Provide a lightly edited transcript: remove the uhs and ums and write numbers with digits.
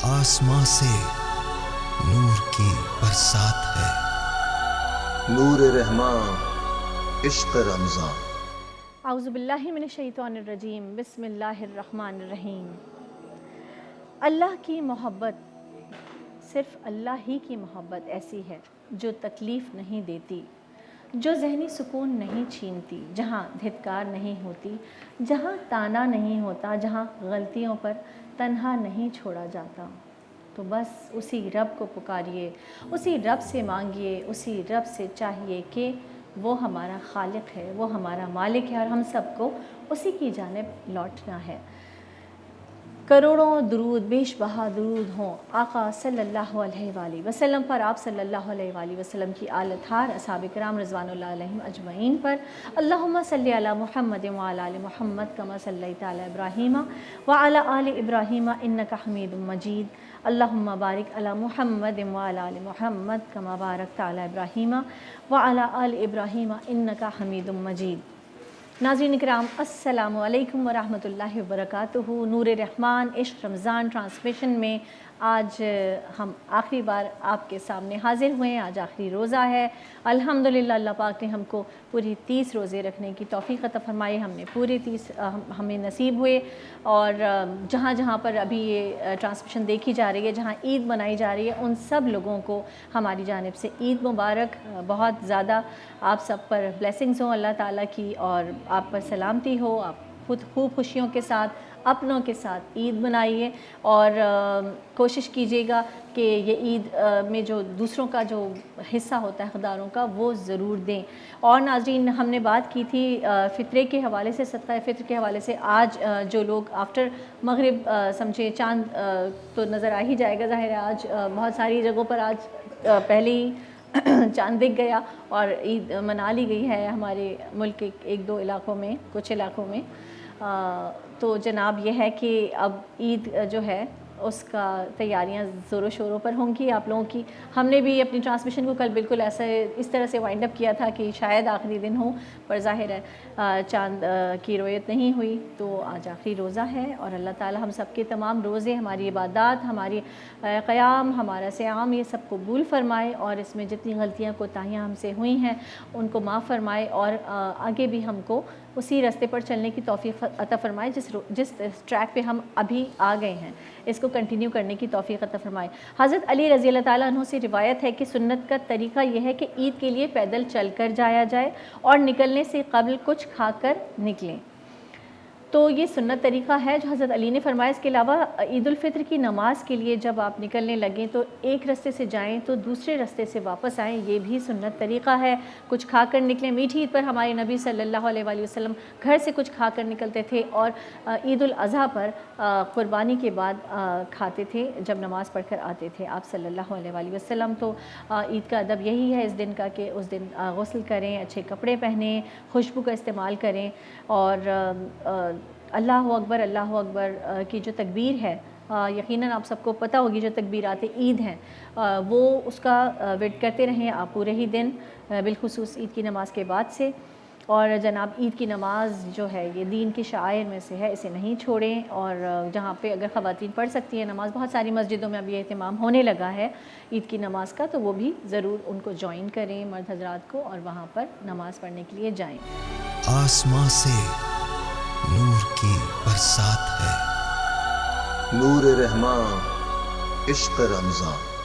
آسماں سے نور کی برسات ہے، نور رحماں عشق رمضان۔ اعوذ باللہ من الشیطان الرجیم، بسم اللہ الرحمن الرحیم۔ اللہ کی محبت، صرف اللہ ہی کی محبت ایسی ہے جو تکلیف نہیں دیتی، جو ذہنی سکون نہیں چھینتی، جہاں دھتکار نہیں ہوتی، جہاں تانا نہیں ہوتا، جہاں غلطیوں پر تنہا نہیں چھوڑا جاتا۔ تو بس اسی رب کو پکاریے، اسی رب سے مانگیے، اسی رب سے چاہیے کہ وہ ہمارا خالق ہے، وہ ہمارا مالک ہے اور ہم سب کو اسی کی جانب لوٹنا ہے۔ کروڑوں درود، بیش بہا درود ہوں آقا صلی اللہ علیہ وآلہ وسلم پر، آپ صلی اللہ علیہ وآلہ وسلم کی آل اطہار، اصحاب کرام رضوان اللہ علیہم اجمعین پر۔ اللہم صلی علی محمد وعلی آل محمد کما صلیت علی ابراہیم وعلی آل ابراہیم انک حمید مجید۔ اللہم بارک علی محمد وعلی آل محمد کما بارکت علی ابراہیم وعلی آل ابراہیم انک حمید مجید۔ ناظرین کرام، السلام علیکم ورحمۃ اللہ وبرکاتہ۔ نور رحمان عشق رمضان ٹرانسمیشن میں آج ہم آخری بار آپ کے سامنے حاضر ہوئے ہیں۔ آج آخری روزہ ہے، الحمدللہ اللہ پاک نے ہم کو پوری 30 روزے رکھنے کی توفیق عطا فرمائی۔ ہم نے پورے 30 ہمیں نصیب ہوئے، اور جہاں جہاں پر ابھی یہ ٹرانسمیشن دیکھی جا رہی ہے، جہاں عید منائی جا رہی ہے، ان سب لوگوں کو ہماری جانب سے عید مبارک۔ بہت زیادہ آپ سب پر بلیسنگز ہوں اللہ تعالیٰ کی، اور آپ پر سلامتی ہو۔ آپ خود خوب خوشیوں کے ساتھ، اپنوں کے ساتھ عید منائیے، اور کوشش کیجیے گا کہ یہ عید میں جو دوسروں کا جو حصہ ہوتا ہے حقداروں کا، وہ ضرور دیں۔ اور ناظرین، ہم نے بات کی تھی فطرے کے حوالے سے، صدقہ فطر کے حوالے سے۔ آج جو لوگ آفٹر مغرب سمجھے چاند تو نظر آ ہی جائے گا، ظاہر ہے آج بہت ساری جگہوں پر آج پہلے ہی چاند دکھ گیا اور عید منا لی گئی ہے ہمارے ملک کے ایک دو علاقوں میں، کچھ علاقوں میں۔ تو جناب یہ ہے کہ اب عید جو ہے اس کا تیاریاں زور و شوروں پر ہوں گی آپ لوگوں کی۔ ہم نے بھی اپنی ٹرانسمیشن کو کل بالکل اس طرح سے وائنڈ اپ کیا تھا کہ شاید آخری دن ہو، پر ظاہر ہے چاند کی رویت نہیں ہوئی، تو آج آخری روزہ ہے۔ اور اللہ تعالی ہم سب کے تمام روزے، ہماری عبادات، ہماری قیام، ہمارا صیام، یہ سب قبول فرمائے، اور اس میں جتنی غلطیاں کوتاہیاں ہم سے ہوئی ہیں ان کو معاف فرمائے، اور آگے بھی ہم کو اسی راستے پر چلنے کی توفیق عطا فرمائے جس ٹریک پہ ہم ابھی آ گئے ہیں، اس کو کنٹینیو کرنے کی توفیق عطا فرمائے۔ حضرت علی رضی اللہ تعالیٰ عنہ سے روایت ہے کہ سنت کا طریقہ یہ ہے کہ عید کے لیے پیدل چل کر جایا جائے اور نکلنے سے قبل کچھ کھا کر نکلیں۔ تو یہ سنت طریقہ ہے جو حضرت علی نے فرمایا۔ اس کے علاوہ عید الفطر کی نماز کے لیے جب آپ نکلنے لگیں تو ایک راستے سے جائیں تو دوسرے راستے سے واپس آئیں، یہ بھی سنت طریقہ ہے۔ کچھ کھا کر نکلیں۔ میٹھی عید پر ہمارے نبی صلی اللہ علیہ وآلہ وسلم گھر سے کچھ کھا کر نکلتے تھے، اور عید الاضحیٰ پر قربانی کے بعد کھاتے تھے جب نماز پڑھ کر آتے تھے آپ صلی اللہ علیہ وآلہ وسلم۔ تو عید کا ادب یہی ہے اس دن کا کہ اس دن غسل کریں، اچھے کپڑے پہنیں، خوشبو کا استعمال کریں، اور اللہ اکبر کی جو تکبیر ہے، یقیناً آپ سب کو پتہ ہوگی جو تکبیرات عید ہیں، وہ اس کا ویٹ کرتے رہیں آپ پورے ہی دن، بالخصوص عید کی نماز کے بعد سے۔ اور جناب عید کی نماز جو ہے یہ دین کی شعائر میں سے ہے، اسے نہیں چھوڑیں، اور جہاں پہ اگر خواتین پڑھ سکتی ہیں نماز، بہت ساری مسجدوں میں اب یہ اہتمام ہونے لگا ہے عید کی نماز کا، تو وہ بھی ضرور ان کو جوائن کریں مرد حضرات کو، اور وہاں پر نماز پڑھنے کے لیے جائیں۔ آسماں سے نور کی برسات ہے، نور رحماں عشق رمضان۔